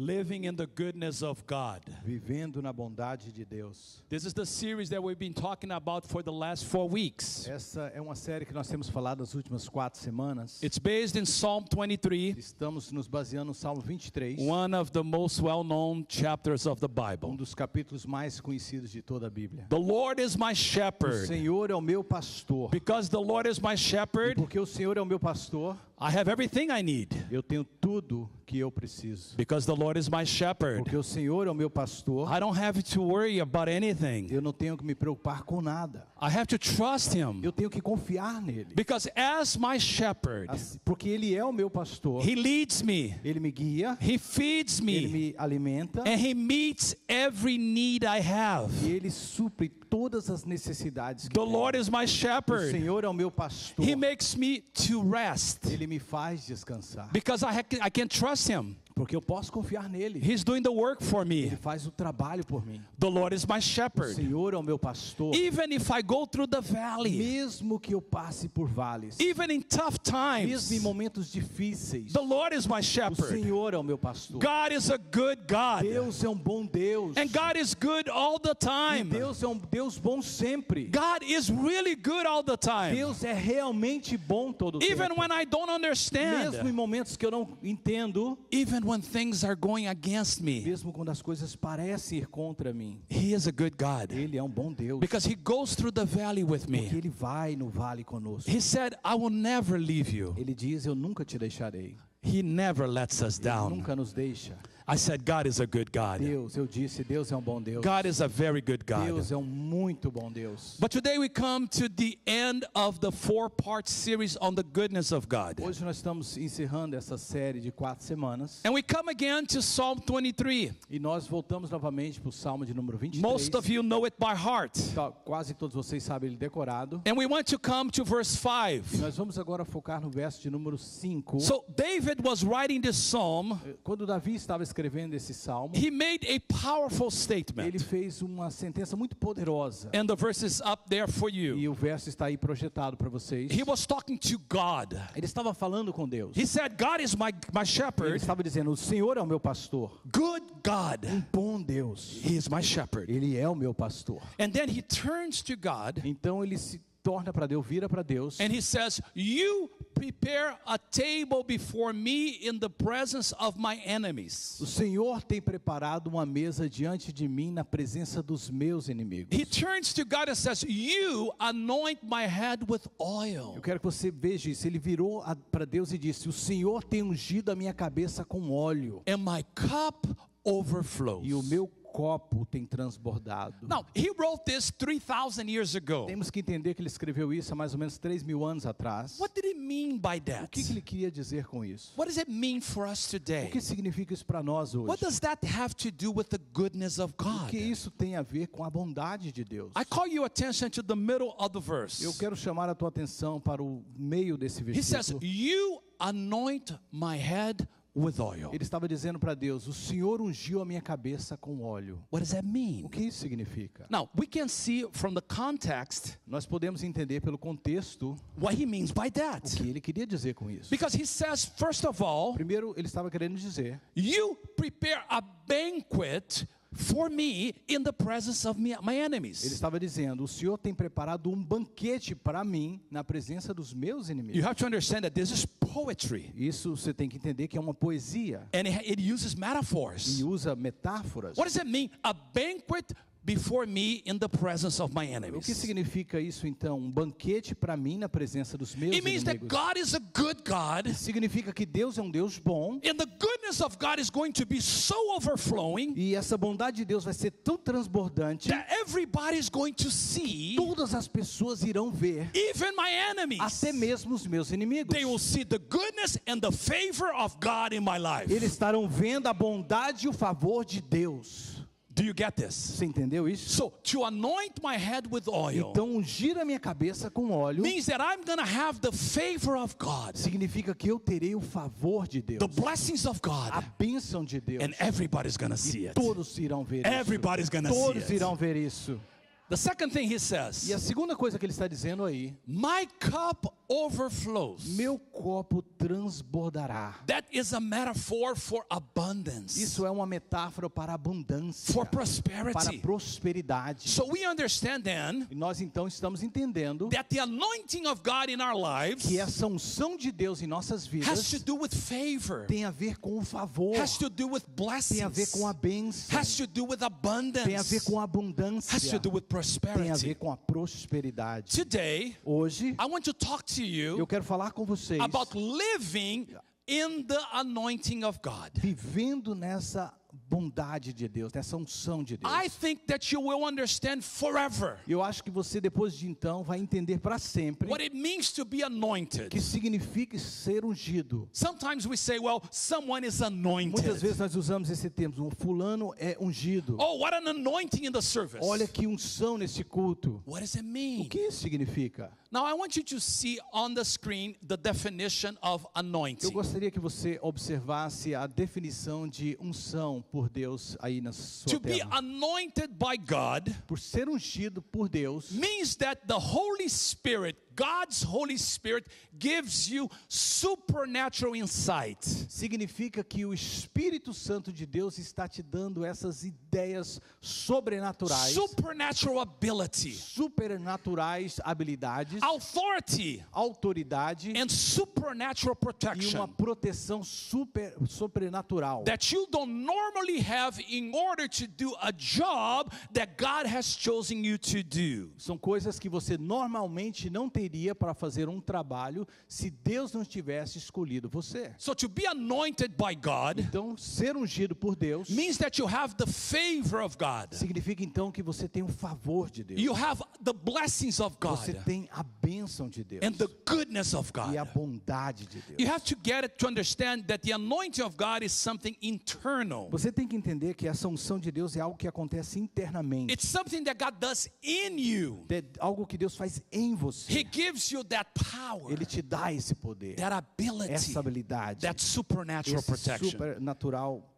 Living in the goodness of God. Vivendo na bondade de Deus. This is the series that we've been talking about for the last 4 weeks. Essa é uma série que nós temos falado nas últimas 4 semanas. It's based in Psalm 23, Estamos nos baseando no Salmo 23, one of the most well-known chapters of the Bible. dos capítulos mais conhecidos de toda a Bíblia. The Lord is my O shepherd. Senhor é o meu pastor. Because the Lord is my shepherd, Porque o Senhor é o meu pastor, I have everything I need. eu tenho tudo que eu preciso. Because the Lord is my shepherd, Porque o Senhor é o meu pastor, I don't have to worry about anything. eu não tenho que me preocupar com nada. I have to trust Him. Eu tenho que confiar nele. Because as my shepherd, Porque ele é o meu pastor. He leads me, Ele me guia, He feeds ele me, me alimenta and He meets every need I have. e ele supre todas as necessidades que The tenho. Lord is my O shepherd. Senhor é o meu pastor. He makes me to rest. Ele me faz descansar. Because I can trust Him. Porque eu posso confiar nele. He's doing the work for Ele me. faz o trabalho por mim. The Lord is my O shepherd. Senhor é o meu pastor. Even if I go through the valley, Mesmo que eu passe por vales, even in tough times, mesmo em momentos difíceis, the Lord is my o shepherd. Senhor é o meu pastor. God is a good God. Deus é um bom Deus. And God is good all the E time. Deus é um Deus bom sempre. God is really good all the time. Deus é realmente bom todo o Even tempo. when I don't Mesmo em understand. momentos que eu não entendo, Even when things are going against me. mesmo quando as coisas parecem ir contra mim, He is a good God. Ele é um bom Deus. Because He goes through the valley with Porque me. Ele vai no vale conosco. He said, I will never leave you. Ele diz, eu nunca te deixarei. He never lets us Ele down. nunca nos deixa. I said, God is a good God. Deus, eu disse, Deus é um bom Deus. God is a very good Deus God. é um muito bom Deus. But today we come to the end of the 4-part series on the goodness of God. Hoje nós estamos encerrando essa série de 4 semanas. And we come again to Psalm 23. E nós voltamos novamente para o Salmo de número 23. Most of you know it by heart. Quase todos vocês sabem ele decorado. And we want to come to verse E 5. nós vamos agora focar no verso de número 5. So David was writing this psalm. Quando Davi estava escrevendo esse salmo, He made a powerful ele statement. fez uma sentença muito poderosa. And the verse is up there for you. E o verso está aí projetado para vocês. He was talking to God. Ele estava falando com Deus. He said, God is my Ele shepherd. estava dizendo, o Senhor é o meu pastor. Good God. Bom Deus. He is my shepherd. Ele é o meu pastor. And then he turns to God Então ele se torna para Deus, vira para Deus. and he says, you prepare a table before me in the presence of my enemies. O Senhor tem preparado uma mesa diante de mim na presença dos meus inimigos. He turns to God and says, you anoint my head with oil. Eu quero que você veja isso. Ele virou para Deus e disse, o Senhor tem ungido a minha cabeça com óleo. And my cup overflows. E o meu copo tem transbordado. Now, he wrote this 3,000 years ago. Temos que entender que ele escreveu isso há mais ou menos 3.000 anos atrás. What did he mean by O that? que ele queria dizer com isso? What does it mean for us O today? que significa isso para nós hoje? What does that have to do with the goodness of O God? que isso tem a ver com a bondade de Deus? I call your attention to the middle of the verse. Eu quero chamar a tua atenção para o meio desse He says, versículo. you anoint my head with oil. Ele estava dizendo para Deus, o Senhor ungiu a minha cabeça com óleo. What does that O mean? que isso significa? Now, we can see from the context Nós podemos entender pelo contexto what he means by o that. que ele queria dizer com isso. Because he says, first of all, Primeiro, ele estava querendo dizer, you prepare a banquet for me in the presence of my ele enemies. estava dizendo, o Senhor tem preparado um banquete para mim na presença dos meus inimigos. You have to understand that this is poetry. Isso você tem que entender que é uma poesia And it uses metaphors. e usa metáforas. What does it mean? A banquet before me in the presence of my O que enemies. significa isso então? Um banquete para mim na presença dos meus It means that inimigos. God is a good God. Significa que Deus é um Deus bom And the goodness of God is going to be so overflowing e essa bondade de Deus vai ser tão transbordante that everybody is going to see, todas as pessoas irão ver, even my enemies. até mesmo os meus inimigos. They will see the goodness and the favor of God in my life. Eles estarão vendo a bondade e o favor de Deus. Do you get this? Você entendeu isso? So, to anoint my head with oil Então ungir a minha cabeça com óleo means that I'm going to have the favor of God, significa que eu terei o favor de Deus, the blessings of a God, bênção de Deus. and everybody's going to see it. Todos irão ver isso. Everybody's going to see Todos it. irão ver isso. The second thing he E a says, segunda coisa que ele está dizendo aí, my cup overflows. meu copo transbordará. That is a metaphor for abundance, Isso é uma metáfora para abundância, for para prosperity. prosperidade. So we understand then E nós então estamos entendendo that the anointing of God in our lives que essa unção de Deus em nossas has vidas to do with favor, tem a ver com o favor, has to do with tem a ver blessings, com a bênção, has to do with tem a ver abundance, com a has abundância, to do with tem a prosperity. ver com a prosperidade. Today, Hoje, I want to talk to eu you quero falar com vocês about living in the anointing of God. vivendo nessa bondade de Deus, nessa unção de Deus. I think that you will understand forever Eu acho que você depois de então vai entender para sempre what it means to be que anointed. significa ser ungido. Sometimes we say, well, someone is Muitas anointed. vezes nós usamos esse termo, um fulano é ungido. Oh, what an anointing in the service. Olha que unção nesse culto. What does it O mean? que isso significa? Now, I want you to see on the screen the definition of Eu anointing. gostaria que você observasse a definição de unção por Deus aí na sua To be tela. anointed by God Por ser ungido por Deus, means that the Holy Spirit, God's Holy Spirit, gives you supernatural insight, significa que o Espírito Santo de Deus está te dando essas ideias sobrenaturais, supernatural ability, supernaturais habilidades, authority, autoridade and supernatural e uma protection proteção sobrenatural that you don't normally have in order to do a job that God has chosen you to do. São coisas que você normalmente não teria para fazer um trabalho se Deus não tivesse escolhido você. So to be anointed by God Então, ser ungido por Deus means that you have the favor of God. significa então que você tem o favor de Deus. You have the blessings of Você God tem a bênção de Deus and the goodness of e a God. bondade de You Deus. have to get it to understand that the anointing of God is something internal. Você tem que entender que essa unção de Deus é algo que acontece internamente. It's something that God does in you. É algo que Deus faz em você. He gives you that power, Ele te dá esse poder, that ability, essa habilidade, that supernatural esse protection. supernatural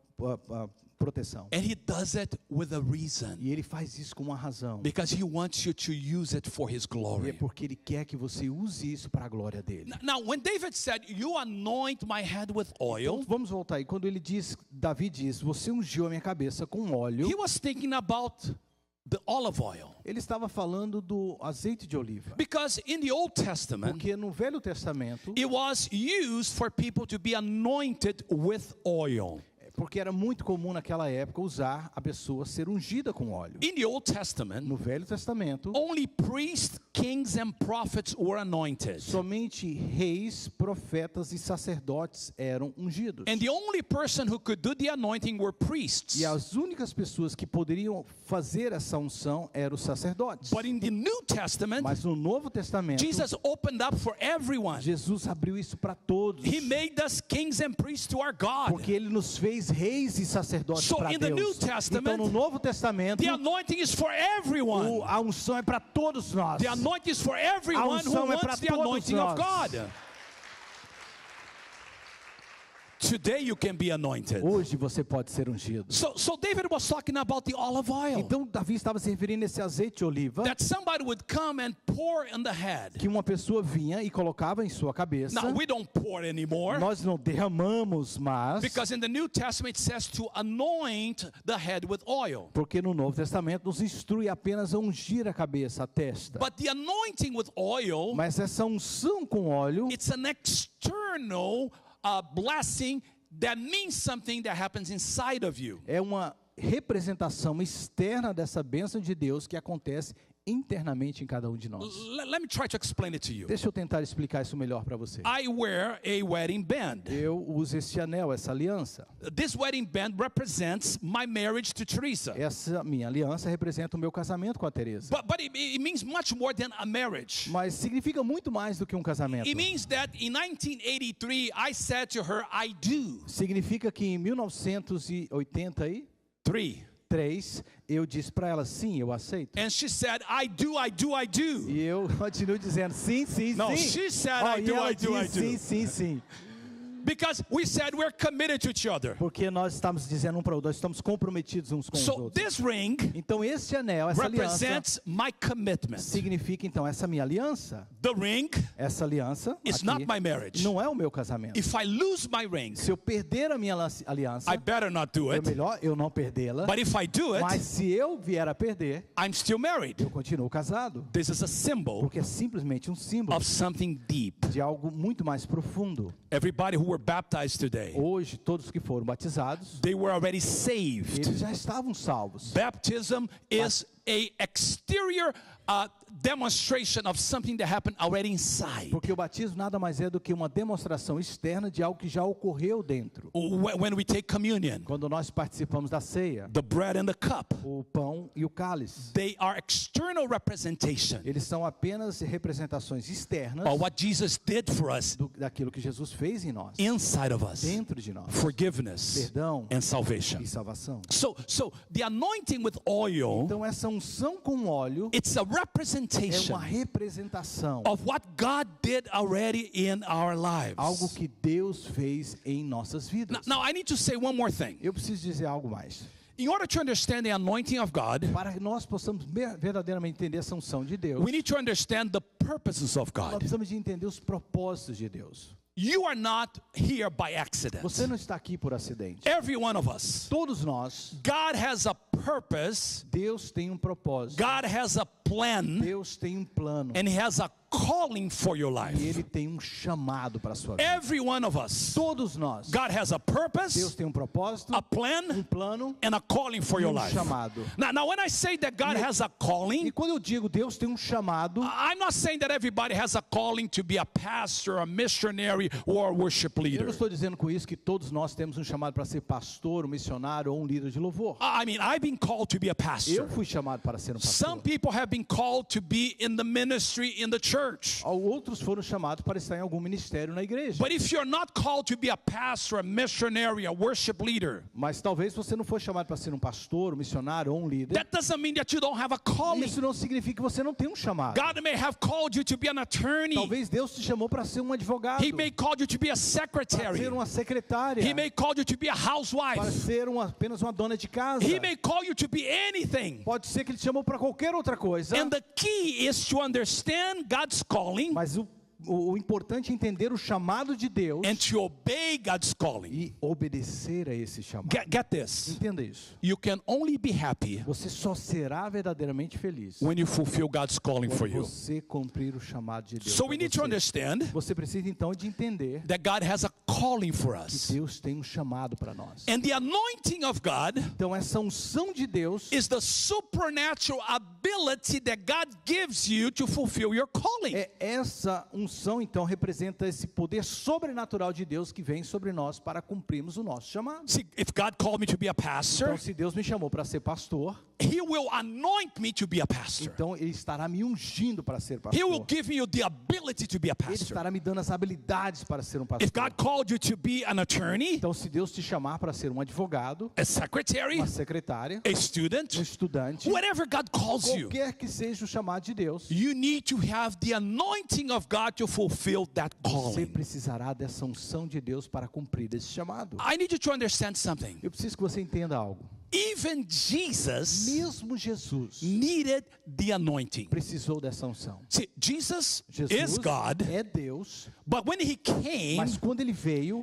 proteção. And He does it with a reason, E Ele faz isso com uma razão. because He wants you to use it for His E é glory. porque Ele quer que você use isso para a glória dele. Now, when David said, "You anoint my head with Então, oil," vamos voltar aí. Quando ele diz, Davi diz, você ungiu a minha cabeça com óleo. he was thinking about the olive oil. Ele estava falando do azeite de oliva. Because in the Old Testament, Porque no Velho Testamento, it was used for people to be anointed with oil. porque era muito comum naquela época usar a pessoa ser ungida com óleo. In the Old Testament, No Velho Testamento, only priests, kings, and prophets were anointed. somente reis, profetas e sacerdotes eram ungidos. And the only person who could do the anointing were priests. E as únicas pessoas que poderiam fazer essa unção eram os sacerdotes. But in the New Testament, Mas no Novo Testamento, Jesus opened up for everyone. Jesus abriu isso para todos. He made us kings and priests to our God. Porque ele nos fez reis e sacerdotes So para in the New Deus. Testament, Então no Novo Testamento, The anointing is for everyone. a unção é para todos nós. The anointing is for everyone who unção é para wants the todos anointing of nós. God. Today you can be anointed. Hoje você pode ser ungido. So David was talking about the olive oil. Então Davi estava se referindo a esse azeite de oliva That somebody would come and pour in the head. que uma pessoa vinha e colocava em sua cabeça. Now we don't pour anymore, Nós não derramamos mais, because in the New Testament it says to anoint the head with oil. porque no Novo Testamento nos instrui apenas a ungir a cabeça, a testa. But the anointing with oil, Mas essa unção com óleo it's an external blessing that means something that happens inside of you. é uma representação externa dessa bênção de Deus que acontece internamente em cada um de nós. Let me try to explain it to you. Deixa eu tentar explicar isso melhor para você. I wear a wedding band. Eu uso esse anel, essa aliança. This wedding band represents my marriage to Teresa. Essa minha aliança representa o meu casamento com a Teresa. But it means much more than a marriage. Mas significa muito mais do que um casamento. It means that in 1983 I said to her, I do. Significa que em 1983 eu disse para ela, sim, eu aceito. And she said, I do, I do, I do. E eu continuo dizendo, sim, sim, No, sim. she said, Oh, I e do, ela I do, I disse, do. sim, sim, sim. Because we said we're committed to each other. Porque nós estamos dizendo um para o outro, nós estamos comprometidos uns com os So outros. this ring Então esse anel, essa aliança, represents my commitment. significa então essa minha aliança. The ring Essa aliança is aqui, not my marriage. não é o meu casamento. If I lose my ring, Se eu perder a minha aliança, I better not do é it. melhor eu não perdê-la. But if I do Mas it, se eu vier a perder, I'm still married. eu continuo casado. This is a symbol Porque é simplesmente um símbolo of something deep. de algo muito mais profundo. Everybody who were baptized today, Hoje, todos que foram batizados, they were already saved. eles já estavam salvos. Baptism is a exterior demonstration of something that happened already inside. Porque o batismo nada mais é do que uma demonstração externa de algo que já ocorreu dentro. When we take communion, Quando nós participamos da ceia, the bread and the cup, o pão e o cálice, they are external representation eles são apenas representações externas of what Jesus did for us daquilo que Jesus fez em nós, inside of us. dentro de nós. Forgiveness Perdão and salvation. e salvação. So the anointing with oil, Então essa unção com óleo it's a é representation uma representação, of what God did already in our algo lives. que Deus fez em nossas vidas. Now I need to say one more thing. Eu preciso dizer algo mais. In order to understand the anointing of God, Para que nós possamos verdadeiramente entender essa unção de Deus, we need to understand the purposes of nós God. precisamos de entender os propósitos de Deus. You are not here by accident. Você não está aqui por acidente. Every one of us. Todos nós, God has a purpose. Deus tem um propósito. God has a plan. Deus tem um plano. And He has a calling for your E life. Ele tem um chamado para a sua vida. Every one of us. Todos nós. God has a Deus purpose, tem um propósito, a plan, plano and a calling for e your um life. chamado. Now when I say that God has a E calling, quando eu digo Deus tem um chamado, I'm not saying that everybody has a calling to be a pastor, a missionary, or a worship eu não leader. estou dizendo com isso que todos nós temos um chamado para ser pastor, um missionário ou um líder de louvor. I mean, I've been called to be a Eu pastor. fui chamado para ser um Some pastor. people have been called to be in the ministry in the church. Outros foram chamados para estar em algum ministério na igreja. But if you're not called to be a pastor, a missionary, a worship leader, Mas talvez você não foi chamado para ser um pastor, um missionário ou um líder. that doesn't mean that you don't have a calling. Isso não significa que você não tem um chamado. God may have called you to be an attorney. Talvez Deus te chamou para ser um advogado, He may call you to be a para secretary. ser uma secretária, He may call you to be a para housewife. ser apenas uma dona de casa. He may call you to be anything. Pode ser que Ele te chamou para qualquer outra coisa. And the key is to understand God's calling Mas o importante é entender o chamado de Deus and to obey God's calling. e obedecer a esse chamado. Get this. Entenda isso. You can only be happy Você só será verdadeiramente feliz when you fulfill God's calling for quando you. você cumprir o chamado de Deus. So pra we need to você. understand Você precisa então de entender that God has a calling for que us. Deus tem um chamado para nós. And the anointing of God Então essa unção de Deus is the supernatural ability that God gives you to fulfill your calling. essa unção então representa esse poder sobrenatural de Deus que vem sobre nós para cumprirmos o nosso chamado. See, if God called me to be a pastor, Então se Deus me chamou para ser pastor, He will anoint me to be a pastor. então Ele estará me ungindo para ser He will pastor. give you the ability to be a Ele pastor. estará me dando as habilidades para ser um If pastor. God called you to be an attorney, Então se Deus te chamar para ser um advogado, a secretary, uma secretária, a student, um estudante, whatever God calls you, qualquer que seja o chamado de Deus, you need to have the anointing of God to fulfill that você calling. precisará dessa unção de Deus para cumprir esse chamado. I need you to understand something. Eu preciso que você entenda algo. Even Jesus Mesmo Jesus needed the anointing. precisou dessa unção. See, Jesus Jesus is God, é Deus, but when He came, mas quando Ele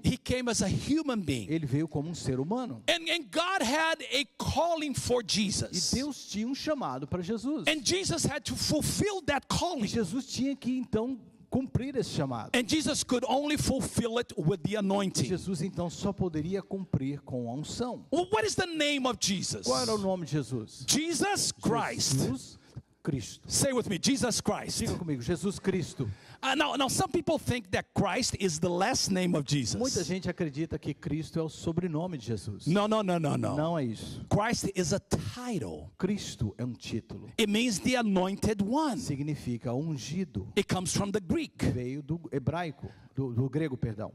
He came as a human being. Ele veio como um ser humano. And God had a calling for E Jesus. Deus tinha um chamado para Jesus. And Jesus had to fulfill that E calling. Jesus tinha que então cumprir esse chamado. And Jesus could only fulfill it with the anointing. Jesus então só poderia cumprir com a unção. Well, what is the name of Jesus? Qual era o nome de Jesus? Jesus Christ. Jesus Cristo. Say with me, Jesus Christ. Diga comigo, Jesus Cristo. Now, some people think that Christ is the last name of Muita Jesus. gente acredita que Cristo é o sobrenome de Jesus. No. Não é isso. Christ is a title. Cristo é um título. It means the anointed one. Significa ungido. It comes from the Greek. Veio do hebraico, do grego, perdão.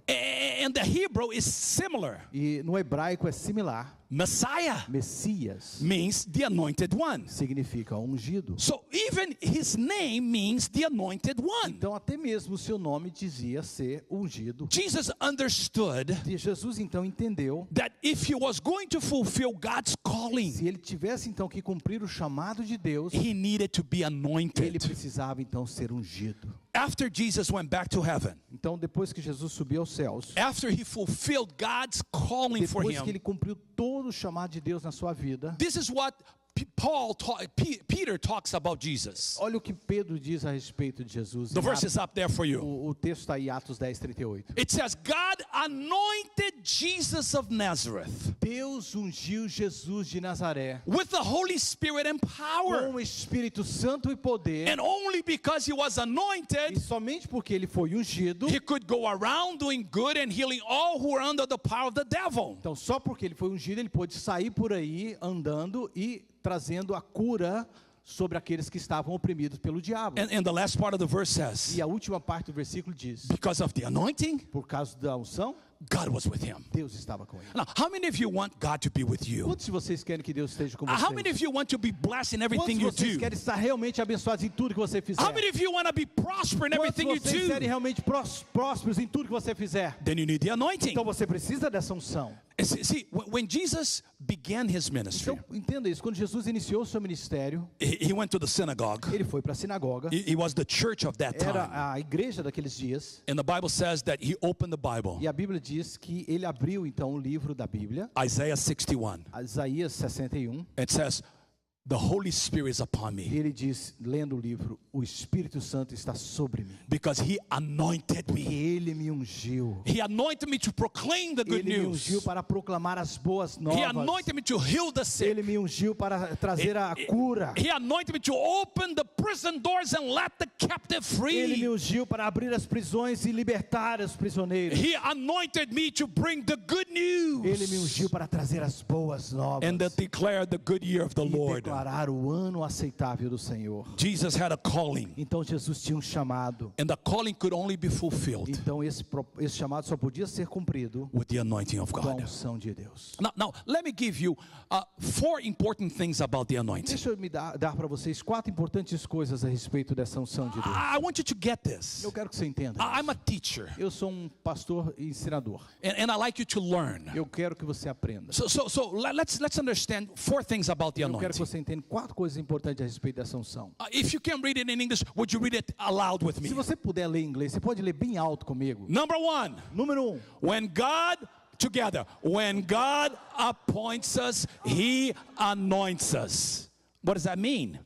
And the Hebrew is similar. E no hebraico é similar. Messiah Messias means the anointed one. significa ungido. So even his name means the anointed one. Então até mesmo o seu nome dizia ser ungido. Jesus understood E Jesus então entendeu, that if he was going to fulfill God's calling, se ele tivesse então que cumprir o chamado de Deus, he needed to be ele anointed. precisava então ser ungido. After Jesus went back to heaven, Então depois que Jesus subiu aos céus, after he fulfilled God's calling for depois que him, ele cumpriu todo o chamado de Deus na sua vida, this is what Peter talks about Jesus. olha o que Pedro diz a respeito de Jesus. The verse is up there for you. O texto está em Atos 10:38. It says, God anointed Jesus of Nazareth Deus ungiu Jesus de Nazaré with the Holy Spirit and power. com o Espírito Santo e poder, And only because he was e anointed, somente porque ele foi ungido. he could go around doing good and healing all who were under the power of the devil. Então, só porque ele foi ungido, ele pôde sair por aí andando e trazendo a cura sobre aqueles que estavam oprimidos pelo diabo. And the last part of the verse says, E a última parte do versículo diz: because of the anointing, por causa da unção, God was with him. Deus estava com ele. Now, how many of you want God to be with you? Quantos de vocês querem que Deus esteja com How many vocês? of you want to be blessed in Quantos everything de you vocês do? querem estar realmente abençoados em tudo que você fizer? How many of you want to be prosper in Quantos de everything you vocês querem do? realmente prósperos em tudo que você fizer? Then you need the anointing. Então você precisa dessa unção. See, when Jesus began his ministry, Então, entenda isso. Quando Jesus iniciou o seu ministério, he went to the synagogue. ele foi para a sinagoga. He was the church of that Era time. a igreja daqueles dias. And the Bible says that he opened the Bible, E a Bíblia diz que ele abriu então o livro da Bíblia, Isaiah 61. Isaías 61. It says, the Holy Spirit is upon me Ele diz, lendo o livro, o Espírito Santo está sobre mim. because he anointed E me. ele me ungiu. He anointed me to proclaim the good Ele me ungiu news. para proclamar as boas He novas. anointed me to heal the sick. Ele me ungiu para trazer a cura. He anointed me to open the prison doors and let the captive Ele me free. ungiu para abrir as prisões e libertar os prisioneiros. He anointed me to bring the good Ele me news ungiu para trazer as boas novas and to declare the good year of the e Lord. declarar o ano aceitável do Senhor. Jesus had a calling, Então Jesus tinha um chamado. and the calling could only be fulfilled Então esse chamado só podia ser cumprido with the anointing of com a God. unção de Deus. Now let me give you 4 important things about the anointing. Deixa eu dar para vocês 4 importantes coisas a respeito dessa unção de Deus. I want you to get this. Eu quero que você entenda. I'm a teacher, Eu sou um pastor e ensinador. and I like you to learn. Eu quero que você aprenda. So let's understand 4 things about the Eu quero que anointing. você entenda 4 coisas importantes a respeito dessa unção. If you can read it in English, would you read it aloud with me? Se você puder ler em inglês, você pode ler bem alto comigo. Number 1, Número 1. when God appoints us, he anoints us. What does that mean?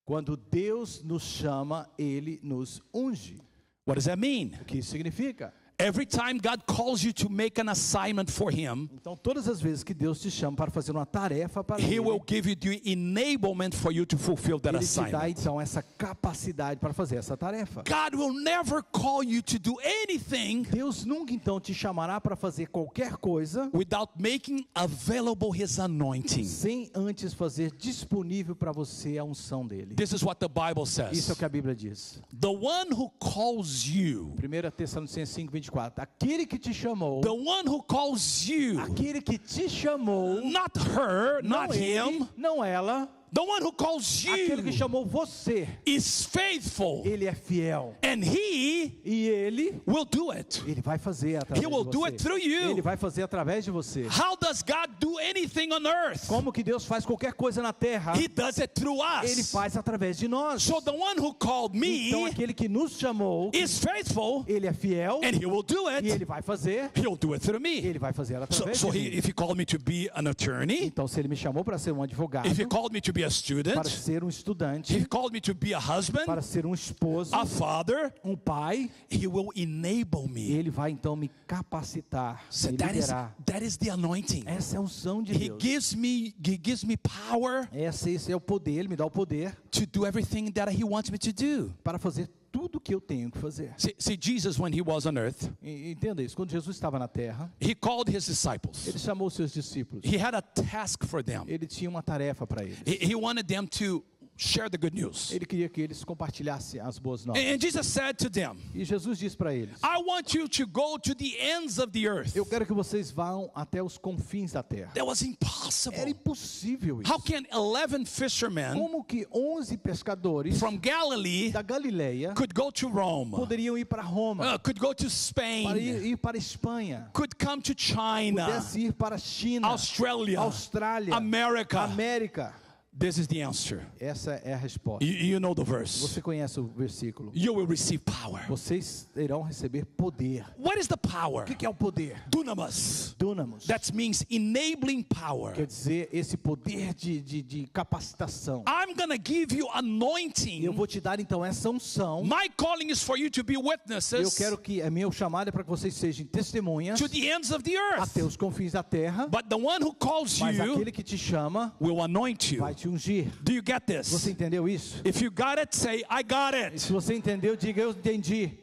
Quando Deus nos chama, Ele nos unge. What does that mean? O que isso significa? Every time God calls you to make an assignment for him, Então, todas as vezes que Deus te chama para fazer uma tarefa para he Ele, will give you the enablement for you to fulfill that Ele te dá assignment. então essa capacidade para fazer essa tarefa. God will never call you to do anything Deus nunca então te chamará para fazer qualquer coisa without making available his anointing. sem antes fazer disponível para você a unção dele. This is what the Bible Isso é o says. que a Bíblia diz. The one who calls you, 1 Tessalonicenses 5:24. Aquele que te chamou, the one who calls you, aquele que te chamou, not her, não not ele, him, não ela, the one who calls aquele que you chamou você, is faithful, ele é fiel. and he E ele will do it. vai fazer através He will de do você. it through you. Ele vai fazer através de você. How does God do anything on earth? Como que Deus faz qualquer coisa na terra? He does it through Ele us. faz através de nós. So the one who called Então me aquele que nos chamou, is faithful, ele é fiel and he will do e ele it. vai fazer. He'll do it through me. Ele vai fazer através So de mim. if he called me to be an attorney, Então se ele me chamou para ser um advogado, if he called me to be a para student, ser um if he estudante, called me to be a husband, para ser um esposo, a father, um pai, he will enable me. ele vai então me capacitar, So me that liberar. is the anointing. Essa é a unção de He Deus. gives me power Esse é o poder, ele me dá o poder to do everything that he wants me to do. para fazer tudo o que eu tenho que fazer. See, Jesus, when he was on earth, Entenda isso, quando Jesus estava na terra, he called his disciples. ele chamou os seus discípulos. He had a task for them. Ele tinha uma tarefa para eles. He wanted them to share the good news. Ele queria que eles compartilhassem as boas novas. And Jesus said to them, E Jesus disse para eles: I want you to go to the ends of the earth. eu quero que vocês vão até os confins da terra. That was impossible. Era impossível How isso. can 11 fishermen Como que 11 pescadores from Galilee da Galileia could go to Rome, poderiam ir para Roma, could go to para Spain, ir para a Espanha, could come to China, pudesse ir para a China, Australia, Austrália, America? América? This is the answer. Essa é a resposta. You know the verse. Você conhece o versículo? You will receive power. Vocês irão receber poder. What is the power? O que é o poder? Dunamis. Dunamis. That means enabling power. Quer dizer, esse poder de capacitação. I'm going to give you Eu anointing. vou te dar então essa unção. My calling is for you to be Eu witnesses quero que a minha chamada é para que vocês sejam testemunhas to the ends of the earth. até os confins da terra. But the one who calls Mas you aquele que te chama will anoint you. vai te ungir. Do you get Você this? entendeu isso? If you got it, say, I got E it. se você entendeu, diga eu entendi.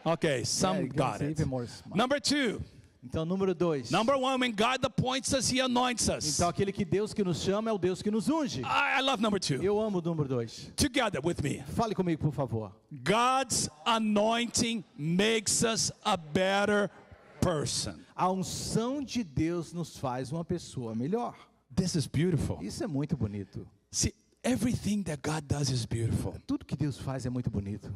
Okay, some Yeah, got it. even more smart. Number 2. Então, número 2. Number 1, when God appoints us, He anoints us. Então, aquele que Deus que nos chama é o Deus que nos unge. I love number 2. Eu amo o número 2. Together with me. Fale comigo, por favor. God's anointing makes us a better person. A unção de Deus nos faz uma pessoa melhor. This is beautiful. Isso é muito bonito. See, everything that God does is beautiful. Tudo que Deus faz é muito bonito.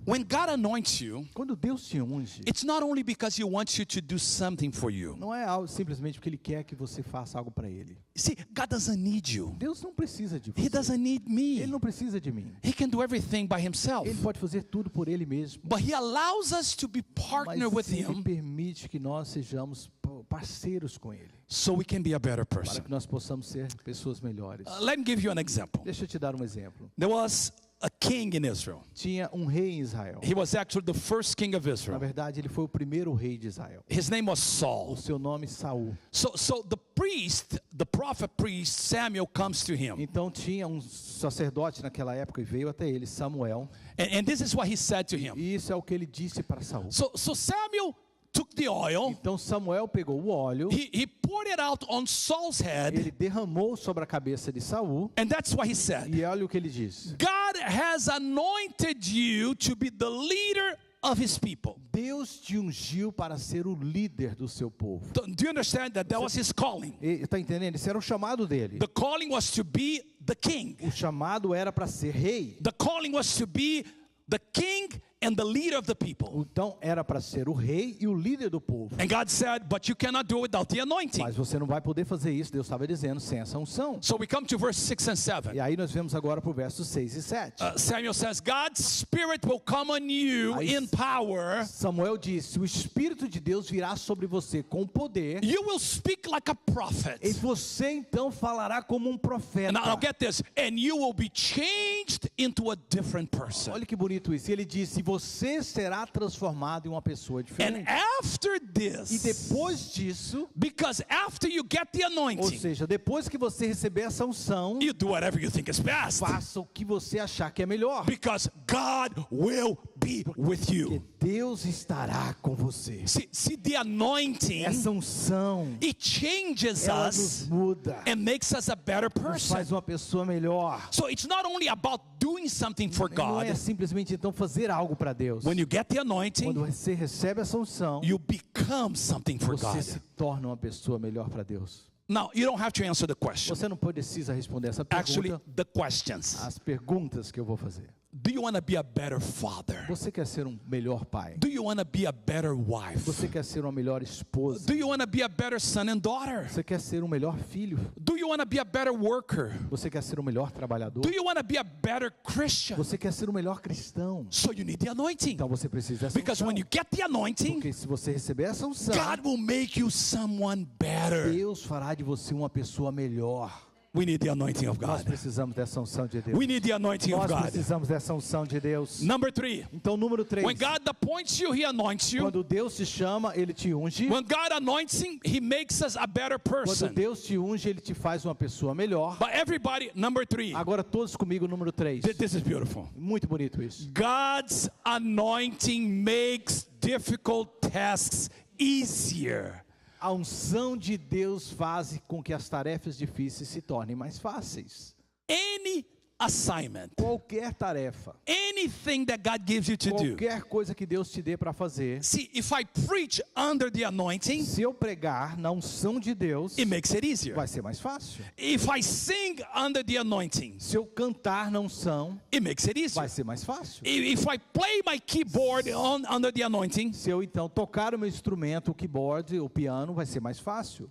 When God anoints you, Quando Deus te unge, it's not only because He wants you to do something for you. não é algo simplesmente porque Ele quer que você faça algo para Ele. See, God doesn't need you. Deus não precisa de He você. doesn't need Ele me. não precisa de mim. He can do everything by Himself. Ele pode fazer tudo por Ele mesmo. But He allows us to be partner with Mas Ele Him permite que nós sejamos parceiros com Ele, so we can be a better para person. que nós possamos ser pessoas melhores. Let me give you an example. Deixa eu te dar um exemplo. There was a king in Israel. Tinha um rei em Israel. He was actually the first king of Na Israel. verdade, ele foi o primeiro rei de Israel. His name was O Saul. seu nome Saul. So the priest, the prophet priest Samuel comes to him. Então tinha um sacerdote naquela época e veio até ele, Samuel. And this is what he said to him. E isso é o que ele disse para Saul. So Samuel took the oil, Então Samuel pegou o óleo, he poured it out on Saul's head, ele derramou sobre a cabeça de Saul. and that's what he said. E olha o que ele diz. God has anointed you to be the leader of his people. Deus te ungiu para ser o líder do seu povo. Do you understand that that was his calling? Está entendendo? Esse era o chamado dele. The calling was to be the king. O chamado era para ser rei. The calling was to be the king and the leader of the people. Então era para ser o rei e o líder do povo. And God said, but you cannot do it without the anointing. Mas você não vai poder fazer isso, Deus estava dizendo, sem essa unção. So we come to verse 6 and 7. E aí nós vemos agora para o verso 6 e 7. Samuel says, God's Spirit will come on you Aí- in power. Samuel disse, o Espírito de Deus virá sobre você com poder, You will speak like a prophet. e você então falará como um profeta. Now get this. And you will be changed into a different person. Olha que bonito isso. E ele disse, você será transformado em uma pessoa And diferente. after E this, depois disso, because after you get the ou anointing, seja, depois que você receber essa unção, you do whatever you think is best. faça o que você achar que é melhor. Because God will be with Porque you. Deus estará com você. See the anointing, Essa unção, it changes ela us nos muda, and makes us a better nos person. faz uma pessoa melhor. So it's not only about doing something for Não é God. simplesmente então fazer algo para Deus. When you get the Quando anointing, você recebe essa unção, you become something for você God. se torna uma pessoa melhor para Deus. Now, you don't have to answer the question. Você não precisa responder essa Actually, pergunta, the questions. as perguntas que eu vou fazer. Do you want to be a better father? Você quer ser um melhor pai? Do you want to be a better wife? Você quer ser uma melhor esposa? Do you want to be a better son and daughter? Você quer ser um melhor filho? Do you want to be a better worker? Você quer ser um melhor trabalhador? Do you want to be a better Christian? Você quer ser um melhor cristão? So you need the anointing. Então você precisa dessa Because unção. when you get the anointing, Porque se você receber essa unção, God will make you someone better. Deus fará de você uma pessoa melhor. We need the anointing of Nós God. precisamos dessa unção de Deus. We need the anointing of Nós God. precisamos dessa unção de Deus. Number 3. Então, número 3. When God appoints you, He anoints you. Quando Deus te chama, Ele te unge. When God anoints him, He makes us a better Quando person. Deus te unge, Ele te faz uma pessoa melhor. But everybody, number 3. Agora todos comigo, número 3. This is beautiful. Muito bonito isso. God's anointing makes difficult tasks easier. A unção de Deus faz com que as tarefas difíceis se tornem mais fáceis. Any assignment, qualquer tarefa, anything that God gives you to do. qualquer coisa que Deus te dê para fazer, See, if I preach under the anointing, se eu pregar na unção de Deus, it makes it easier. vai ser mais fácil. If I sing under the anointing, Se eu cantar na unção, it makes it easier. vai ser mais fácil. If I play my keyboard under the anointing, Se eu então tocar o meu instrumento, o keyboard, o piano, vai ser mais fácil.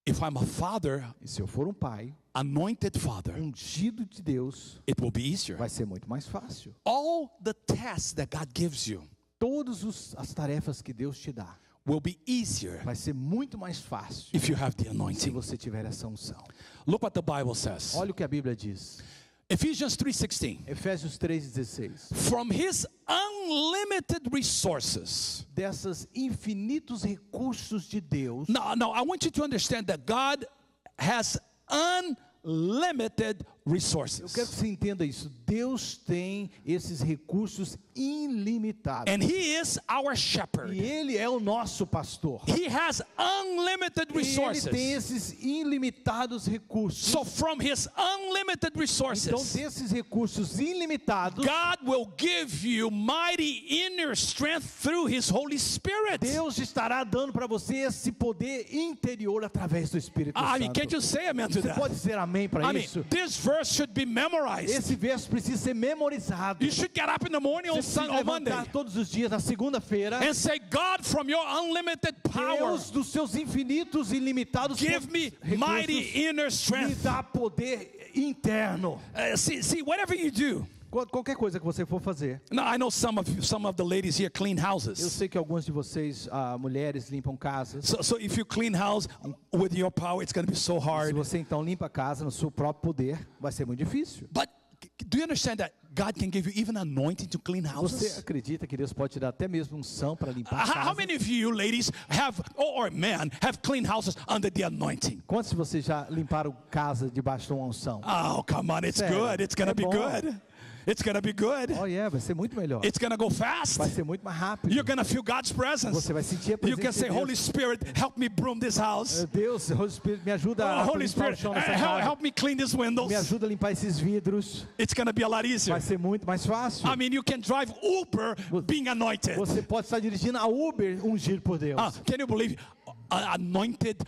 if I'm a father, E se eu for um pai, anointed father, ungido de Deus, it will be easier. vai ser muito mais fácil. All the tasks that God gives you Todas as tarefas que Deus te dá, will be easier vai ser muito mais fácil if you have the se anointing. você tiver essa unção. Look what the Bible says. Olha o que a Bíblia diz. Ephesians 3:16. Efésios 3,16. From his unlimited resources. Dessas infinitos recursos de Deus. Now, I want you to understand that God has unlimited Eu resources. quero que você entenda isso. Deus tem esses recursos ilimitados. And he is our E shepherd. Ele é o nosso pastor. He has unlimited E Ele tem resources. esses ilimitados recursos. So from his unlimited Então, resources, desses recursos ilimitados, God will give you mighty inner strength through his Holy Spirit. Deus estará dando para você esse poder interior através do Espírito I mean, Santo. can't you say amen to Você that? pode dizer amém para I mean, isso? this verse should be memorized. Esse verso precisa ser memorizado. You should get up in the morning on Você precisa Monday levantar todos os dias na segunda-feira. and say, God, from your unlimited power, Deus, dos seus infinitos e ilimitados give me mighty recursos, inner me strength. dá poder interno. See, whatever you do. Qualquer coisa que você for fazer. Now, I know some of the ladies here clean Eu houses. sei que algumas de vocês, mulheres, limpam casas. So if you clean house with your power, it's going to be so Se hard. você então limpa a casa no seu próprio poder, vai ser muito difícil. But do you understand that God can give you even anointing to clean Você houses? acredita que Deus pode te dar até mesmo unção para limpar a How casa? many of you ladies have, or men, have clean houses under the anointing? Quantos de vocês já limparam casa debaixo de uma unção? Oh, come on, it's Sério, good. It's going to é be bom. good. It's going to be good. Oh, yeah, vai ser muito melhor. It's going to go fast. Vai ser muito mais rápido. You're going to feel God's presence. Você vai sentir a You presença can de say, Deus. Holy Spirit, help me broom this house. Deus, Holy Spirit, me ajuda a Holy limpar o Spirit, chão dessa casa. help me clean these windows. Me ajuda a limpar esses vidros. It's going to be a lot easier. Vai ser muito mais fácil. I mean, you can drive Uber being anointed. Você pode estar dirigindo a Uber ungido por Deus. Can you believe an anointed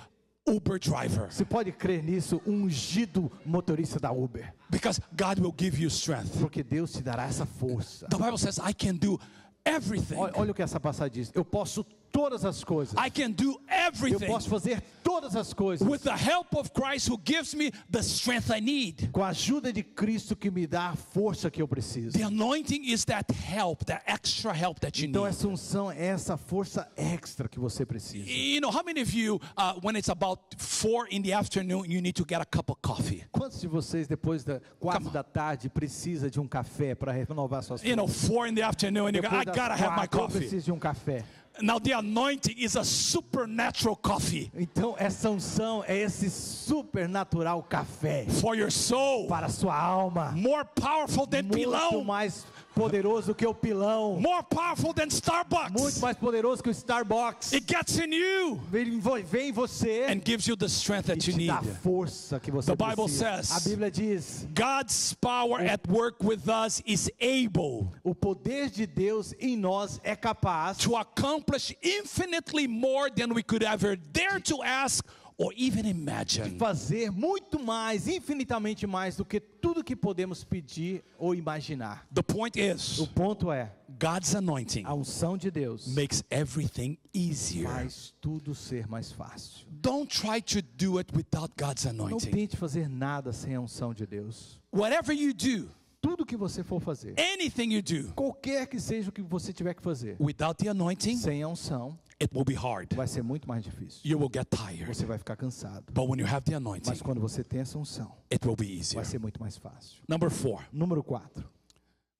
Uber driver? Você pode crer nisso, ungido motorista da Uber. Because God will give you strength. Porque Deus te dará essa força. The Bible says, I can do everything. Olha o que essa passagem diz. Eu posso todas as coisas. I can do Eu everything posso fazer todas as coisas. with the help of Christ who gives me the strength I need. Com a ajuda de Cristo que me dá a força que eu preciso. The anointing is that help, that extra help that you Então need. essa unção é essa força extra que você precisa. You know, how many of you, when it's about 4 in the afternoon, you need to get a cup of coffee? Quantos de vocês depois da 4 da tarde precisa de um café para renovar suas You know, forças? 4 in the afternoon, and you go, I Depois das gotta have my 4 eu coffee. preciso de um café. Now, the anointing is a supernatural coffee Então essa unção é esse supernatural café for your soul, para a sua alma. more powerful than Muito pilão, mais poderoso que o pilão. more powerful than Muito Starbucks. mais poderoso que o Starbucks. It gets in you Vem em você and gives you the strength e that you te need. dá a força que você The Bible precisa. says- A Bíblia diz: God's power at work with us is able o poder de Deus em nós é capaz to accomplish infinitely more than we could ever dare to ask or even imagine. fazer muito mais, infinitamente mais do que tudo que podemos pedir ou imaginar. The point O is, ponto é, God's anointing a unção de Deus makes everything easier. faz tudo ser mais fácil. Don't try to do it without God's Não anointing. tente fazer nada sem a unção de Deus. Whatever you do, Tudo que você for fazer, anything you do, qualquer que seja o que você tiver que fazer, without the anointing, sem a unção, it will be hard. vai ser muito mais difícil. You will get tired. Você vai ficar cansado. But when you have the Mas anointing, quando você tem essa unção, it will be easier. vai ser muito mais fácil. Number 4. Número 4.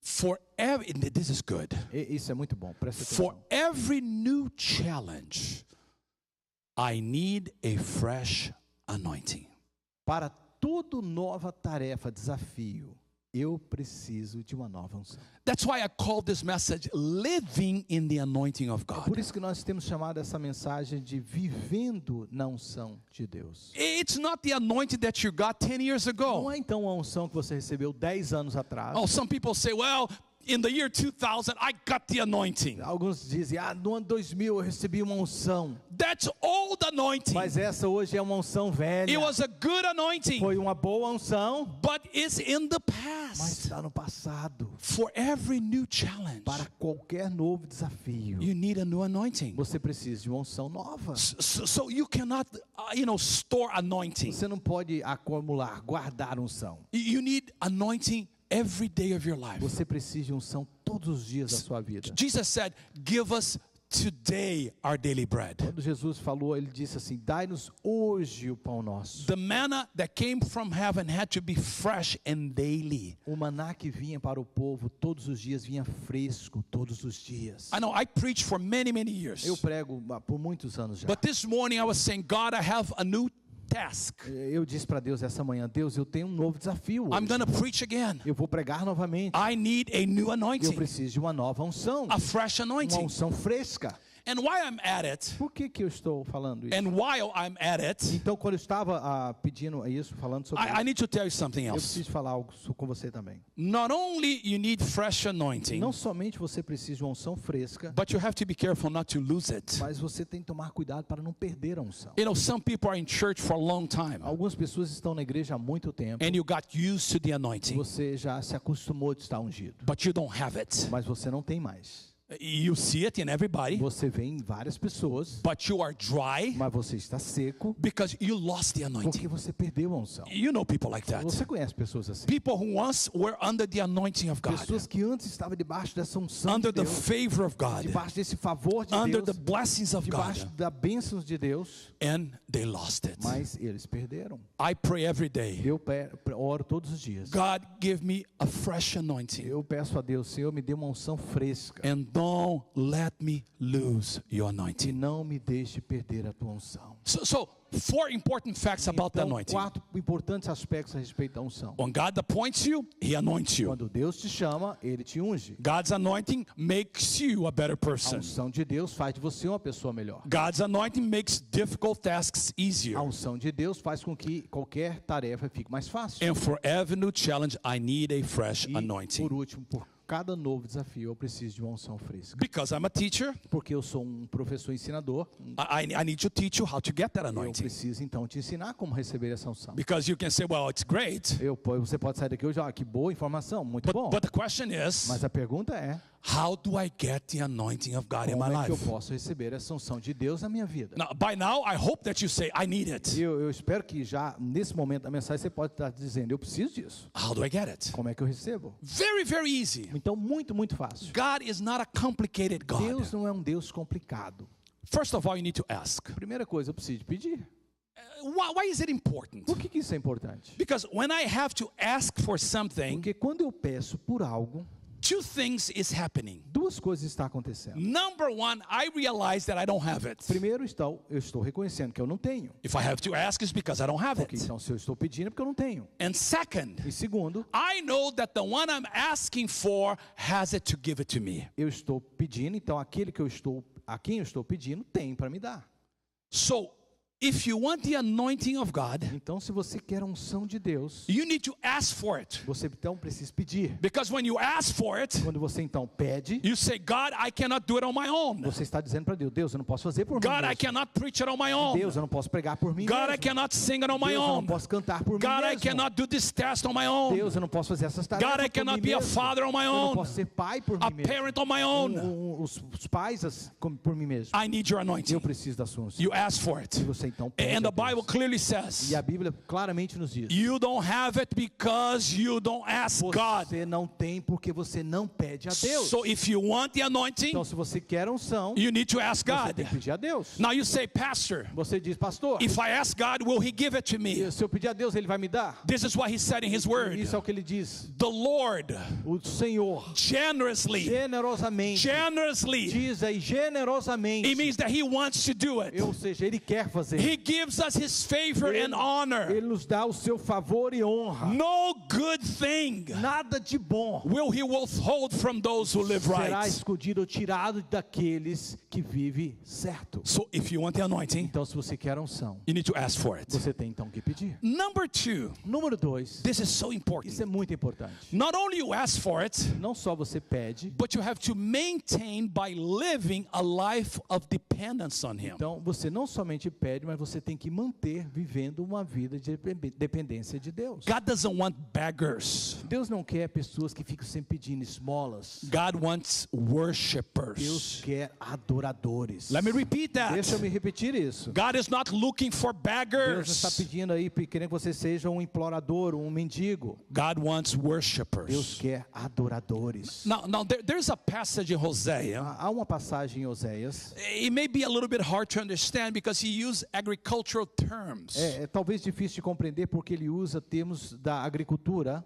For every, this is good. Isso é muito bom, presta For atenção. every new challenge, I need a fresh anointing. Para toda nova tarefa, desafio, Eu preciso de uma nova unção. That's why I call this message Living in the Anointing of Por God. isso que nós temos chamado essa mensagem de vivendo na unção de Deus. It's not the anointing that you got 10 years Não ago. é então a unção que você recebeu 10 anos atrás. Oh, some people say, well, in the year 2000, I got the anointing. Alguns dizem, no ano 2000 eu recebi uma unção. That's old anointing. Mas essa hoje é uma unção velha. It was a good anointing, Foi uma boa unção, but it's in the mas past. está no passado. For every new challenge, Para qualquer novo desafio, you need a new anointing. você precisa de uma unção nova. So you cannot, store anointing. Você não pode acumular, guardar unção. You need anointing every day of your life. Você precisa de unção todos os dias da sua vida. Jesus said, give us today our daily bread. Quando Jesus falou, ele disse assim: dai-nos hoje o pão nosso. The manna that came from heaven had to be fresh and daily. O maná que vinha para o povo todos os dias vinha fresco todos os dias. I know I preached for many, many years. Eu prego por muitos anos já. But this morning I was saying, God, I have a new task. Eu disse para Deus essa manhã: Deus, eu tenho um novo desafio I'm hoje. going to preach again. Eu vou pregar novamente. I need a new Eu anointing, preciso de uma nova unção, a fresh uma anointing. unção fresca. And while I'm at it, Por que eu estou falando isso? and while I'm at it, Então, quando eu estava pedindo isso, falando sobre I isso, need to tell you something eu else. preciso falar algo com você também. Not only you need fresh anointing, Não somente você precisa de uma unção fresca, but you have to be careful not to lose it. mas você tem que tomar cuidado para não perder a unção. Some people are in church for a long time, Algumas pessoas estão na igreja há muito tempo. and you got used to the anointing, Você já se acostumou de estar ungido, but you don't have it. mas você não tem mais. You see it in everybody, Você vê em várias pessoas, but you are dry mas você está seco because you lost the porque anointing. você perdeu a unção. You know people like that. Você conhece pessoas assim? People who once were under the anointing of God, Pessoas que antes estavam debaixo dessa unção under de the Deus, favor of God, debaixo desse favor de under the Deus, blessings of God, debaixo das bênçãos de Deus, and they lost it. mas eles perderam. I pray every day, Eu oro todos os dias. God, give me a fresh anointing, Eu peço a Deus, Senhor, me dê uma unção fresca and don't let me lose your e anointing. não me deixe perder a tua unção. So 4 important facts about the Então, anointing. 4 importantes aspectos a respeito da unção. When God appoints you, He anoints you. Quando Deus te chama, Ele te unge. God's anointing makes you a better A person. unção de Deus faz de você uma pessoa melhor. God's anointing makes difficult tasks A easier. unção de Deus faz com que qualquer tarefa fique mais fácil. And for every new challenge, I need a fresh E, anointing. por último, por cada novo desafio, eu preciso de uma unção fresca. Because I'm a teacher, Porque eu sou um professor ensinador, I need to teach you how to get that eu anointing. preciso então te ensinar como receber essa unção. Because you can say, well, it's great. Você pode sair daqui hoje, que boa informação, muito bom. But the question is, Mas a pergunta é, how do I get the anointing of God in como my é que eu life? posso receber essa unção de Deus na minha vida? By now, I hope that you say, I need it. Eu espero que já nesse momento da mensagem você pode estar dizendo, eu preciso disso. How do I get it? Como é que eu recebo? Very, very easy. Então, muito fácil. God is not a complicated God. Deus não é um Deus complicado. First of all, you need to ask. Primeira coisa, eu preciso pedir. Why is it important? Por que isso é importante? Because when I have to ask for something, Porque quando eu peço por algo, 2 things is happening. duas coisas estão acontecendo. Number 1, I realize that I don't have it. Primeiro, eu estou reconhecendo que eu não tenho. If I have to ask, it's because I don't have Ok, it. então se eu estou pedindo é porque eu não tenho. And second, E segundo, I know that the one I'm asking for has it to give it to me. eu estou pedindo, então a quem eu estou pedindo tem para me dar. So, if you want the anointing of God, Então, se você quer a unção de Deus, you need to ask for it. você então precisa pedir. Because when you ask for it, Quando você então pede, you say, God, I cannot do it on my own. você está dizendo para Deus, Deus, eu não posso fazer por mim God, I mesmo. cannot preach it on my own. Deus, eu não posso pregar por mim God, I mesmo. cannot sing it on my Deus, eu não own. posso cantar por mim God, I mesmo. cannot do this task on my own. Deus, eu não posso fazer essas tarefas God, I por cannot mim be a mesmo. father on my Eu não own. posso ser pai por A mim mesmo. parent on my own. Os pais por mim mesmo. I need your anointing. Eu preciso da sua unção. You ask for it. E você então pede And the a Deus. Bible clearly says, E a Bíblia claramente nos diz, you don't have it because you don't ask God. você não tem porque você não pede a Deus. So if you want the anointing, Então, se você quer a unção, you need to ask você God. tem que pedir a Deus. Now you say, Pastor, Você diz, pastor, if I ask God, will He give it to me? se eu pedir a Deus, Ele vai me dar? This is what He said in His Word. Isso é o que Ele diz. The Lord O Senhor, generously, generosamente, generously, diz aí, generosamente, it means that He wants to do it. ou seja, Ele quer fazer você. He gives us His favor and honor. Ele nos dá o seu favor e honra. No good thing Nada de bom will He withhold from those who live será right. escondido ou tirado daqueles que vivem certo. So if you want the anointing, Então, se você quer a unção, you need to ask for it. você tem então que pedir. Number 2, Número 2, this is so isso important. é muito importante. Not only you ask for it, Não só você pede, but you have to maintain by living a life of dependence on Him. então você não somente pede, mas você tem que manter vivendo uma vida de dependência de Deus. God doesn't want beggars. Deus não quer pessoas que ficam sempre pedindo esmolas. God wants Deus worshipers. quer adoradores. Let me repeat Deixa eu that. me repetir isso. God is not looking for Deus não está beggars. pedindo aí, querendo que você seja um implorador, um mendigo. God wants Deus worshipers. quer adoradores. Now there's a passage in Hosea. Há uma passagem em Oséias. It may be a little bit hard to understand because he used agricultural terms. É talvez difícil de compreender porque ele usa termos da agricultura.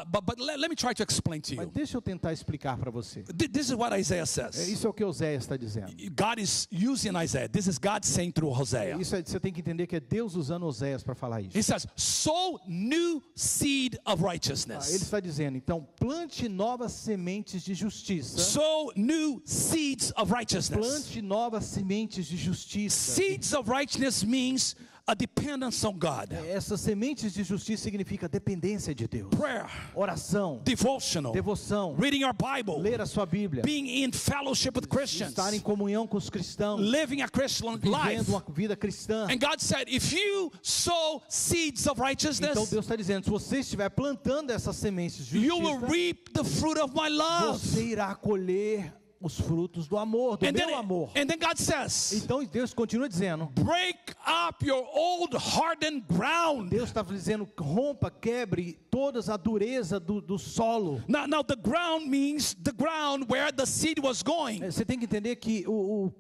But let me try to explain to Mas you. deixa eu tentar explicar para você. This is what Isaiah says. Isso é o que Oséias está dizendo. God is using Isaiah. This is God saying through Hosea. Isso você tem que entender que é Deus usando Oséias para falar isso. He says, sow new seed of Ele righteousness. está dizendo, então, plante novas sementes de justiça. Sow new seeds of righteousness. Plante novas sementes de justiça. Seeds of righteousness means a dependence on God. Essas sementes de justiça significa dependência de Deus. Prayer, Oração, devotional, devoção, reading our Bible, ler a sua Bíblia, being in fellowship with Christians, estar em comunhão com os cristãos, living a Christian life. vivendo uma vida cristã. And God said, if you sow seeds of Então righteousness, Deus está dizendo, se você estiver plantando essas sementes de you will justiça, reap the fruit of my love. você irá colher os frutos do amor, do meu amor. And then God says, Então Deus continua dizendo, break up your old hardened ground. Deus está dizendo, rompa, quebre todas a dureza do solo. Now the ground means the ground where the seed was going. Você tem que entender que o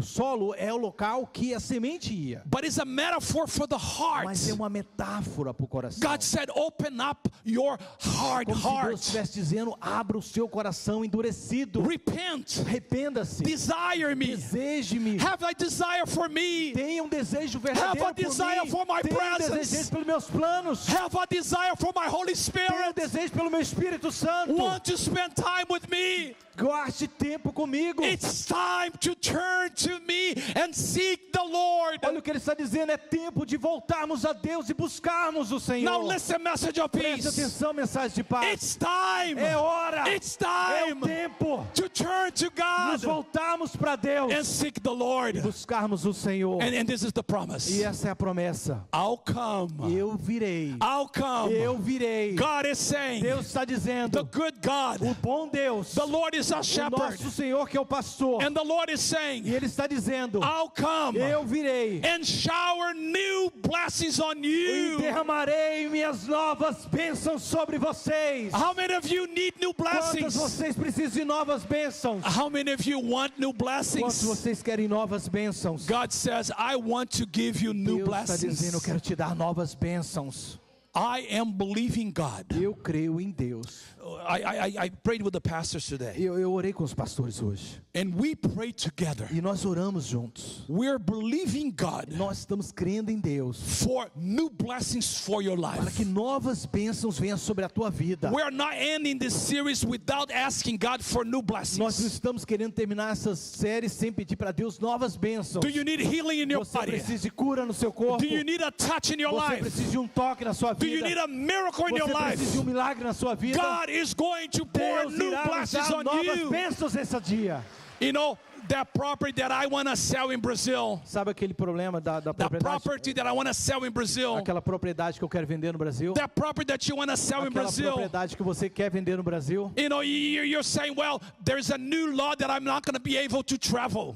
solo é o local que a semente ia. But it's a metaphor for the heart. Mas é uma metáfora para o coração. God said, open up your hard Como se Deus heart. estivesse dizendo, abra o seu coração endurecido. Repent. Arrependa-se. Desire me. Deseje-me. Have a desire for me. Tenha um desejo Have verdadeiro a desire por mim. for my Tenha um presence. desejo pelos meus planos. Have a desire for my Holy Tenha um Spirit. desejo pelo meu Espírito Santo. Want to spend time with me. Gaste tempo comigo. It's time to turn to me and seek the Lord. Olha o que ele está dizendo, é tempo de voltarmos a Deus e buscarmos o Senhor. Now listen, message of Preste peace. atenção, mensagem de paz. It's time. É hora. It's É time o tempo. to turn to Nos God voltarmos para Deus. and seek the Lord. Buscarmos o Senhor. And this is the promise. E essa é a promessa. I'll come. Eu virei. I'll come. Eu virei. God is saying, Deus está the dizendo, good God, o bom Deus, the Lord is our o shepherd. nosso Senhor que é o pastor. And the Lord is E saying, Ele está dizendo, I'll come eu virei. and shower new blessings on E you. derramarei minhas novas bênçãos sobre vocês. How many of you need new Quantos blessings? vocês precisam de novas bênçãos? How many of you want new Quantos blessings? vocês querem novas bênçãos? God says, I want to give you new Deus está dizendo, eu blessings. quero te dar novas bênçãos. I am believing God. Eu creio em Deus. I prayed with the pastors today, Eu orei com os pastores hoje. and we prayed together. E nós oramos juntos. We're believing God Nós estamos crendo em Deus. for new blessings for your Para life. que novas bênçãos venham sobre a tua vida. We're not ending this series without asking God for new Nós não blessings. estamos querendo terminar essa série sem pedir para Deus novas bênçãos. Do you need healing in your Você body? precisa de cura no seu corpo. Do you need a touch in your Você life? precisa de um toque na sua Do you need vida. a miracle in your Você life? precisa de um milagre na sua vida. God is going to pour Deus new irá nos blessings dar on novas you. bênçãos nesse dia. You know, that property that I want to sell in Brazil, Sabe aquele problema da that propriedade? property that I want to sell in Brazil, Aquela propriedade que eu quero vender no Brasil? that property that you want to sell in Aquela Brazil. propriedade que você quer vender no Brasil? You know, you're saying, well, there's a new law that I'm not going to be able to travel.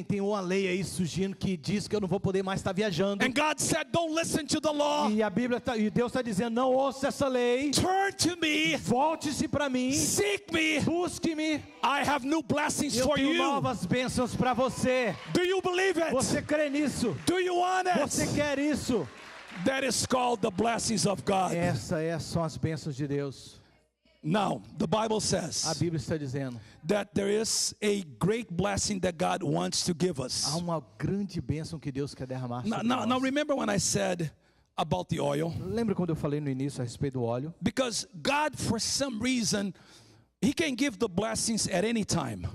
Tem uma lei aí surgindo que diz que eu não vou poder mais estar viajando. And God said, don't listen to the law. E a Bíblia e Deus está dizendo, não ouça essa lei. Turn to me, Volte-se para mim. seek me. Busque-me. I have new blessings Eu for tenho you. novas bênçãos para você. Do you believe it? Você crê nisso? Do you want Você it? quer isso? That is called the blessings of God. Essas são as bênçãos de Deus. Now, the Bible A says Bíblia está dizendo, that there is a great blessing that God wants to give há us. uma grande bênção que Deus quer derramar sobre Now, nós. remember when I said about the oil? Lembra quando eu falei no início a respeito do óleo? Because God, for some reason, He can give the blessings at any time.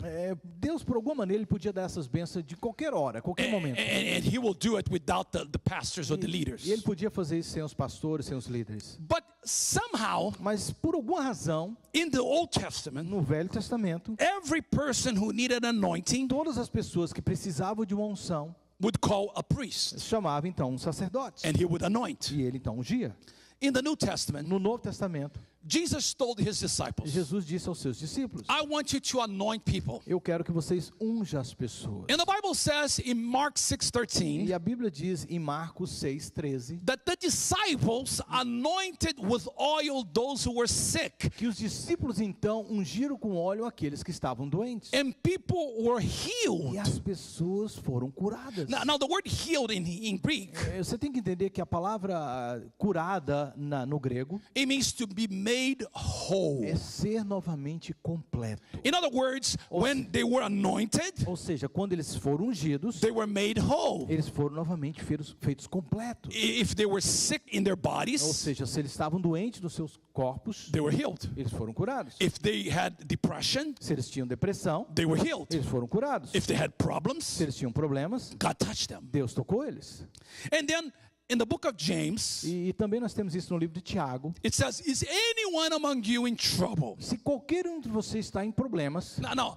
Deus, por alguma maneira, Ele podia dar essas bênçãos de qualquer hora, qualquer momento. And He will do it without the pastors or the leaders. E Ele podia fazer isso sem os pastores, sem os líderes. But somehow, Mas, por alguma razão, in the Old Testament, no Velho Testamento, every person who needed anointing todas as pessoas que precisavam de uma unção, would call a priest, chamava então um sacerdote. and he would anoint. E ele então ungia. In the New Testament, No Novo Testamento, Jesus told his disciples, Jesus disse aos seus discípulos, I want you to anoint people. eu quero que vocês unjam as pessoas. And the Bible says in Mark 6:13 E a Bíblia diz em Marcos 6:13 that the disciples anointed with oil those who were sick, que os discípulos então ungiram com óleo aqueles que estavam doentes. and people were E healed. as pessoas foram curadas. Now the word healed in Greek, Você tem que entender que a palavra curada no grego it means to be made whole. é ser novamente completo. In other words, when they were anointed, Ou seja, quando eles foram ungidos, they were made whole. eles foram novamente feitos completos. If they were sick in their Ou bodies, seja, se eles estavam doentes nos seus corpos, they were healed. eles foram curados. If they had depression, Se eles tinham depressão, they were healed. eles foram curados. If they had Se problems, eles tinham problemas, God touched them. Deus tocou eles. And then in the book of James, E também nós temos isso no livro de Tiago. it says, is anyone among you in trouble? Se qualquer um de vocês está em problemas, Now,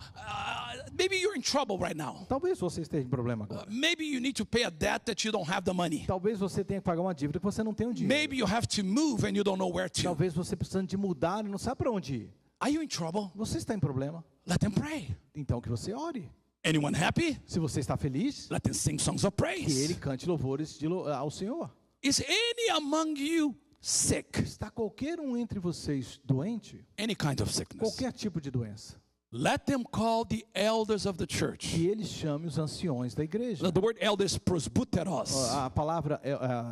maybe you're in trouble right now. talvez você esteja em problema agora. Maybe you need to pay a debt that you don't have the money. Talvez você tenha que pagar uma dívida que você não tem o dinheiro. Maybe you have to move and you don't know where to. Talvez você precisando de mudar e não sabe para onde ir. Are you in trouble? Você está em problema? Let them pray. Então que você ore. Anyone happy? Se você está feliz, Let them sing songs of que ele praise. cante louvores ao Senhor. Is any among you sick? Está qualquer um entre vocês doente? Any kind of sickness. Qualquer tipo de doença. Let them call the elders of the church. Que ele chame os anciões da igreja. The word elder is prosbuteros, A palavra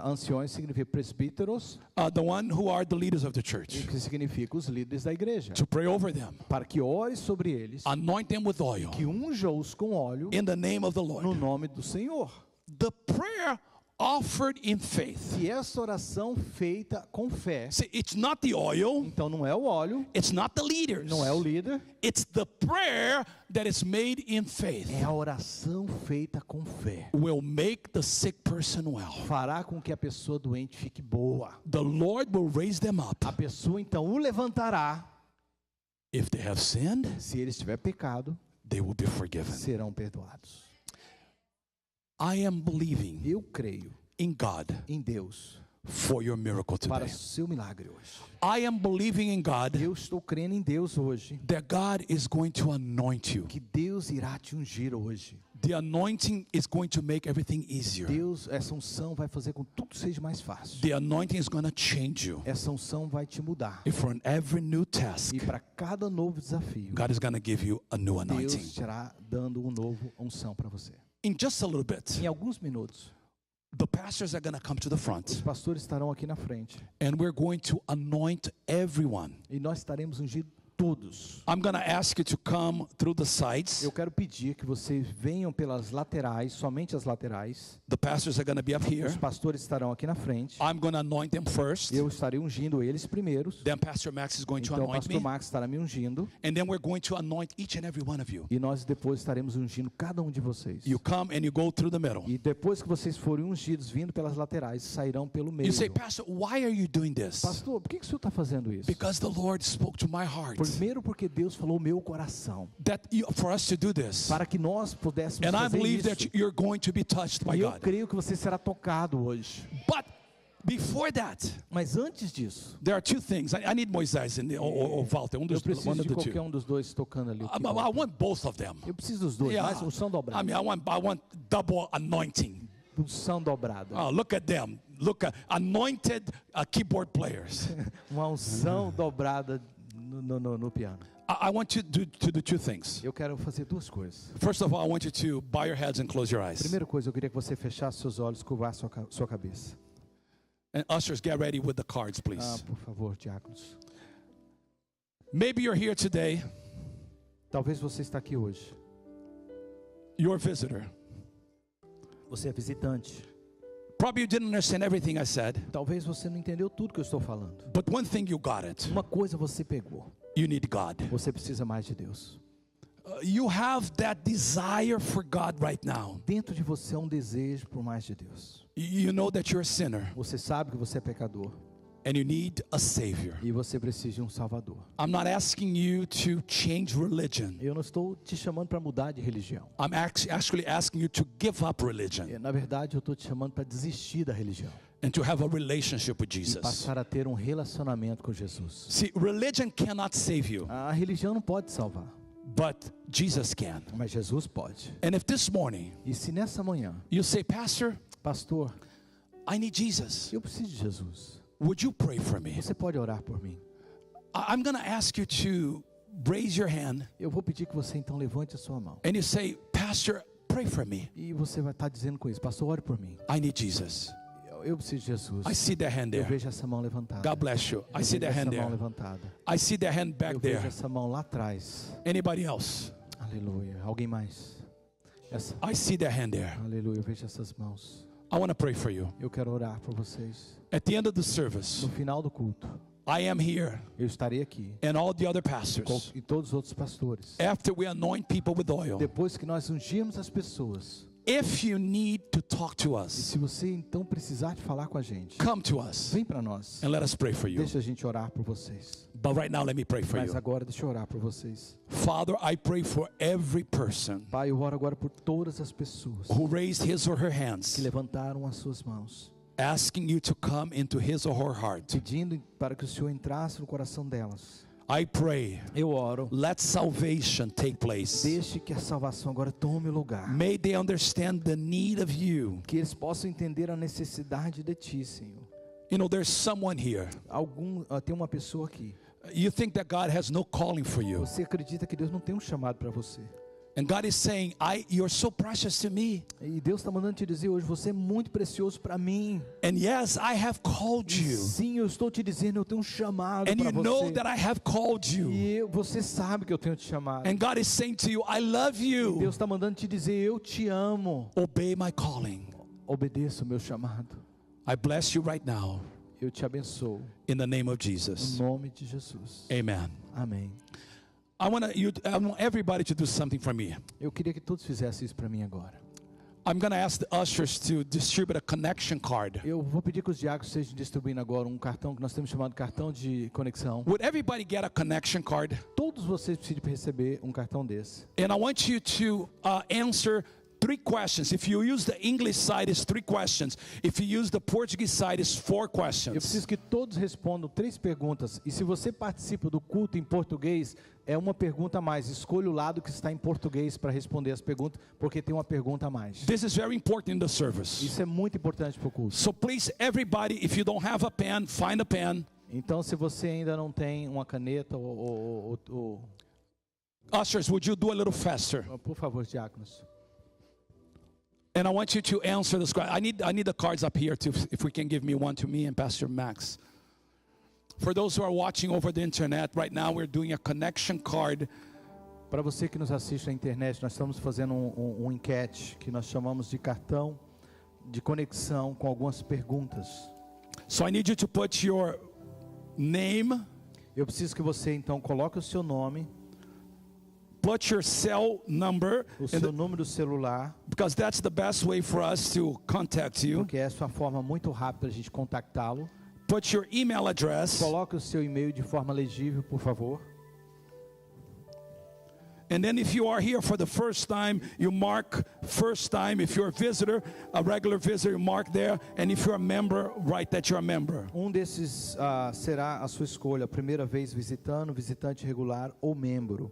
anciões significa presbíteros, the one who are the leaders of the church, que significa os líderes da igreja. to pray over them. Para que ore sobre eles, Anoint them with oil que unja-os com óleo in the name of the no Lord. nome do Senhor. The prayer offered in faith. E essa oração feita com fé, See, it's not the oil, então não é o óleo, it's not the leaders. não é o líder, It's the prayer that is made in faith. é a oração feita com fé. Will make the sick person well. Fará com que a pessoa doente fique boa. The Lord will raise them up. A pessoa então o levantará. If they have sinned, Se ele estiver pecado, they will be forgiven. serão perdoados. I am believing Eu creio in God em Deus for your miracle para today. seu milagre hoje. I am believing in God Eu estou crendo em Deus hoje, that God is going to anoint you. que Deus irá te ungir hoje. The anointing is going to make everything easier. Deus, essa unção vai fazer com que tudo seja mais fácil. The anointing is going to change you. Essa unção vai te mudar. If for every new task, E para cada novo desafio, God is going to give you a new Deus anointing. estará dando um novo unção para você. In just a little bit, Em alguns minutos, the pastors are going to come to the os front pastores estarão aqui na frente and we're going to anoint everyone. e nós estaremos ungindo todos. I'm going to ask you to come through the sides. Eu quero pedir que vocês venham pelas laterais, somente as laterais. The pastors are going to be up here. Os pastores estarão aqui na frente. I'm going to anoint them first. Eu estarei ungindo eles primeiros. Then Pastor Max is going to Então o anoint pastor me. Max estará me ungindo. And then we're going to anoint each and every one of you. E nós depois estaremos ungindo cada um de vocês. You come and you go through the middle. E depois que vocês forem ungidos, vindo pelas laterais, sairão pelo meio. You say, Pastor, why are you doing this? Pastor, por que o senhor está fazendo isso? Because the Lord spoke to my heart Primeiro porque Deus falou meu coração. for us to do this. Para que nós pudéssemos And I fazer believe isso. that you're going to be touched by E eu God. creio que você será tocado hoje. But before that, Mas antes disso, there are two things. I need Moisés or Walter. eu One preciso of de the qualquer two. um dos dois tocando ali. I want both of them. Eu preciso dos dois, mas unção I dobrada. mean, I want double anointing. Unção dobrada. Oh, look at them. Look at anointed keyboard players. Uma unção dobrada no piano. I want you to do two things. Eu quero fazer duas coisas. First of all, I want you to bow your heads and close your eyes. Primeira coisa, eu queria que você fechasse seus olhos, curvasse sua cabeça. And ushers, get ready with the cards, please. Por favor, diáconos. Maybe you're here today, Talvez você está aqui hoje. you're a visitor. Você é visitante. Probably you didn't understand everything I said, Talvez você não entendeu tudo que eu estou falando. but one thing you got it. Uma coisa você pegou. You need God. Você precisa mais de Deus. You have that desire for God right now. Dentro de você há um desejo por mais de Deus. You know that you're a sinner Você sabe que você é pecador. and you need a Savior. E você precisa de um Salvador. I'm not asking you to change religion. Eu não estou te chamando para mudar de religião. I'm actually asking you to give up religion Na verdade, eu estou te chamando para desistir da religião. and to have a relationship with E Jesus. passar a ter um relacionamento com Jesus. See, religion cannot save you, A religião não pode salvar, but Jesus can. mas Jesus pode. And if this morning E se nessa manhã, you say, Pastor, pastor, I need Jesus, eu preciso de Jesus, would you pray for me? você pode orar por mim? I'm going to ask you to raise your hand Eu vou pedir que você então levante a sua mão. and you say, Pastor, pray for me. E você vai estar dizendo com isso, pastor, ore por mim. I need Jesus. Eu preciso de Jesus. I see that hand Eu there. vejo essa mão levantada. God bless you. I Eu see vejo that essa hand mão there. levantada. I see that hand back Eu vejo there. essa mão lá atrás. Anybody else? Aleluia. Alguém mais? Essa. I see that hand there. Aleluia. Eu vejo essas mãos. I want to pray for you. Eu quero orar por vocês. At the end of the service, No final do culto, I am here eu estarei aqui. and all the other pastors. E todos os outros pastores. After we anoint people with oil, Depois que nós ungirmos as pessoas. if you need to talk to E us, se você então precisar de falar com a gente, come to us vem para nós. and let us pray for you. Deixa a gente orar por vocês. But right now, let me pray for Mas you. agora deixa eu orar por vocês. Father, I pray for every person Pai, eu oro agora por todas as pessoas who raised his or her que hands, levantaram as suas mãos, asking you to come into his or her heart. pedindo para que o Senhor entrasse no coração delas. I pray, Eu oro. let salvation take place. Deixe que a salvação agora tome lugar. May they understand the need of you. Que eles possam entender a necessidade de Ti, Senhor. You know, there's someone here. Tem uma pessoa aqui. You think that God has no calling for you. Você acredita que Deus não tem um chamado para você. And God is saying, you're so precious to me. E Deus está mandando te dizer hoje, você é muito precioso para mim. And yes, I have called you. Sim, eu estou te dizendo, eu tenho um chamado And para you know você. that I have called you. E você sabe que eu tenho te chamado. And God is saying to you, I love you. Deus está mandando te dizer, eu te amo. Obey my calling. Obedeça o meu chamado. I bless you right now Eu te abençoo. in the name of No Jesus. nome de Jesus. Amen. Amém. I want everybody to do something for me. Eu queria que todos fizessem isso para mim agora. I'm going to ask the ushers to distribute a connection card. Eu vou pedir que os diáconos estejam distribuindo agora um cartão que nós temos chamado cartão de conexão. Would everybody get a connection card? Todos vocês precisam receber um cartão desse. And I want you to answer 3 questions. If you use the English side, it's 3 questions. If you use the Portuguese side, it's 4 Eu questions. preciso que todos respondam 3 perguntas. E se você participa do culto em português, é uma pergunta a mais. Escolha o lado que está em português para responder as perguntas, porque tem uma pergunta a mais. This is very important in the service. Isso é muito importante para o culto. So please, everybody, if you don't have a pen, find a pen. Então, se você ainda não tem uma caneta, Ushers, would you do a little faster? por favor, diáconos. And I want you to answer this question. I need the cards up here too, if we can give me one to me and Pastor Max. For those who are watching over the internet, right now we're doing a connection card. Para você que nos assiste na internet, nós estamos fazendo um enquete que nós chamamos de cartão de conexão com algumas perguntas. So I need you to put your name, Eu preciso que você então coloque o seu nome, put your cell number, o seu número do celular, because that's the best way for us to contact you. porque essa é uma forma muito rápida de a gente contactá-lo. Put your email address, Coloque o seu e-mail de forma legível, por favor. and then if you are here for the first time, you mark first time. If you're a visitor, a regular visitor, you mark there. And if you're a member, write that you're a member. Desses será a sua escolha, a primeira vez visitando, visitante regular ou membro.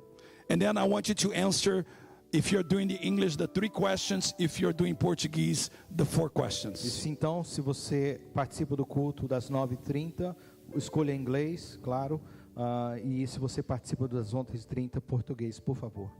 And then I want you to answer, if you're doing the English, the 3 questions. If you're doing Portuguese, the 4 questions. E então, se você participa do culto das 9h30, escolha inglês, claro. E se você participa das 11h30, português, por favor.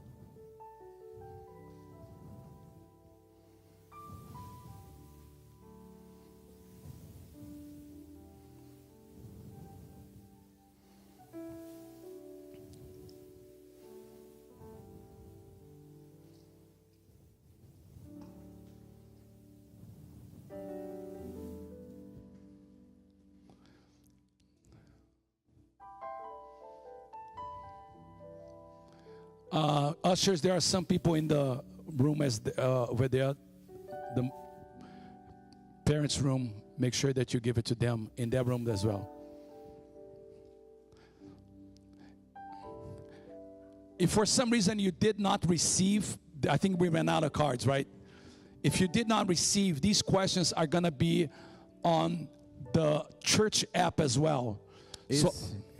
Ushers, there are some people in the room over there, the parents' room. Make sure that you give it to them in their room as well. If for some reason you did not receive, I think we ran out of cards, right? If you did not receive, these questions are going to be on the church app as well.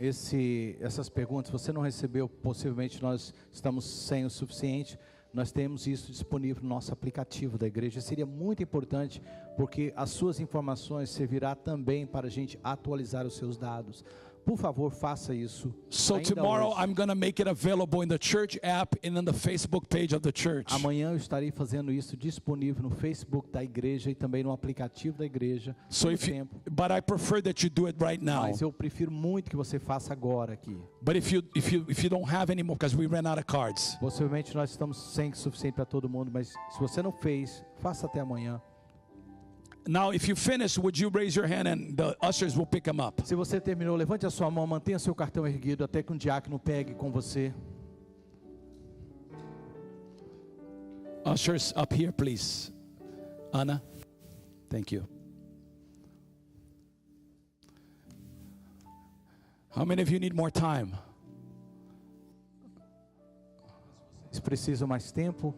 Essas perguntas, você não recebeu, possivelmente nós estamos sem o suficiente. Nós temos isso disponível no nosso aplicativo da igreja. Seria muito importante, porque as suas informações servirá também para a gente atualizar os seus dados. Por favor, faça isso. So tomorrow I'm going to make it available in the church app and in the Facebook page of the church. Amanhã eu estarei fazendo isso disponível no Facebook da igreja e também no aplicativo da igreja. But I prefer that you do it right now. Mas eu prefiro muito que você faça agora aqui. But if you don't have any more, because we ran out of cards. Possivelmente nós estamos sem o suficiente para todo mundo, mas se você não fez, faça até amanhã. Now, if you finish, would you raise your hand and the ushers will pick them up? Se você terminou, levante a sua mão, mantenha seu cartão erguido até que um diácono pegue com você. Ushers up here, please. Anna, thank you. How many of you need more time? Vocês precisam mais tempo?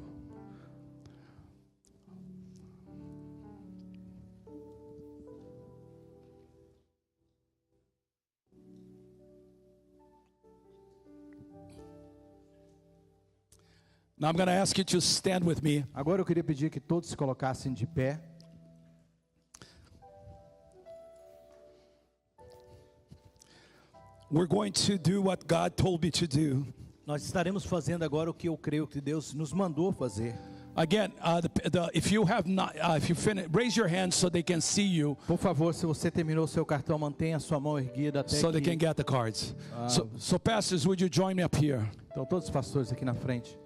Now I'm going to ask you to stand with me. Agora eu queria pedir que todos se colocassem de pé. We're going to do what God told me to do. Nós estaremos fazendo agora o que eu creio que Deus nos mandou fazer. Again, if you have not, if you finish, raise your hand so they can see you. Por favor, se você terminou seu cartão, mantenha a sua mão erguida até so they can get the cards. So pastors, would you join me up here? Então todos os pastores aqui na frente.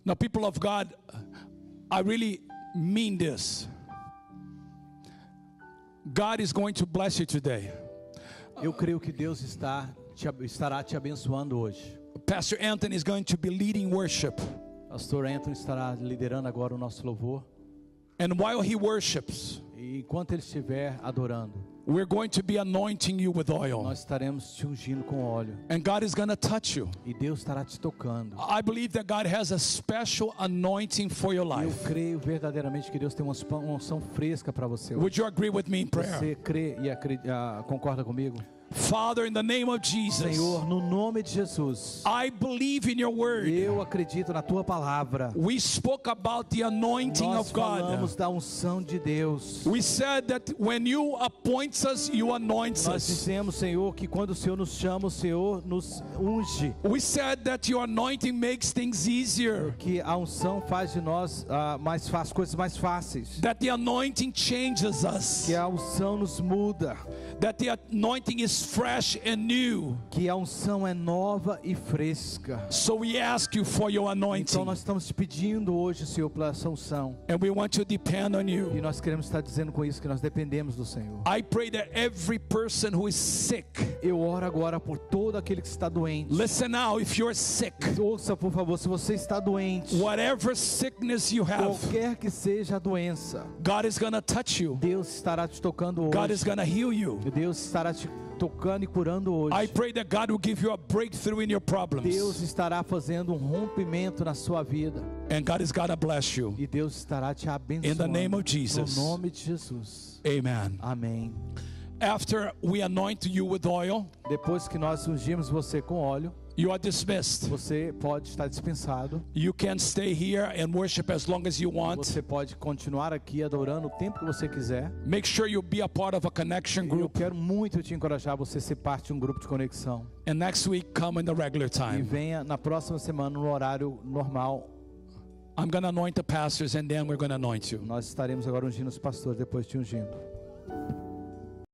Now, people of God, I really mean this. God is going to bless you today. Eu creio que Deus estará te abençoando hoje. Pastor Anthony is going to be leading worship. Pastor Anthony estará liderando agora o nosso louvor. And while he worships, e enquanto ele estiver adorando, we're going to be anointing you with oil. Nós estaremos te ungindo com óleo. And God is going to touch you. E Deus estará te tocando. I believe that God has a special anointing for your life. Eu creio verdadeiramente que Deus tem uma unção fresca para você hoje. Would you agree with me in prayer? Você crê e concorda comigo? Father, in the name of Jesus, Senhor, no nome de Jesus, I believe in your word. Eu acredito na tua palavra. We spoke about the anointing Nós of God. falamos da unção de Deus. We said that when you appoint us, you anoint Nós us. dissemos, Senhor, que quando o Senhor nos chama, o Senhor nos unge. We said that your anointing makes things easier. Que a unção faz de nós coisas mais fáceis. That the anointing changes us. Que a unção nos muda. That the anointing is fresh and new. Que a unção é nova e fresca. So we ask you for your anointing. Então nós estamos te pedindo hoje, Senhor, pela essa unção. And we want to depend on you. E nós queremos estar dizendo com isso que nós dependemos do Senhor. I pray that every person who is sick. Eu oro agora por todo aquele que está doente. Listen now, if you're sick. Ouça, por favor, se você está doente. Whatever sickness you have. Qualquer que seja a doença. God is going to touch you. Deus estará te tocando hoje. God is going to heal you. Deus estará te tocando e curando hoje. I pray that God will give you a breakthrough in your problems. Deus estará fazendo um rompimento na sua vida. And God is going to bless you. E Deus estará te abençoando. In the name of Jesus. No nome de Jesus. Amen. Amém. After we anoint you with oil, depois que nós ungimos você com óleo, you are dismissed. Você pode estar dispensado. You can stay here and worship as long as you want. Você pode continuar aqui adorando o tempo que você quiser. Make sure you be a part of a connection group. Eu quero muito te encorajar a você ser parte de um grupo de conexão. And next week come in the regular time. E venha na próxima semana no horário normal. I'm going to anoint the pastors and then we're going to anoint you. Nós estaremos agora ungindo os pastores, depois te ungindo.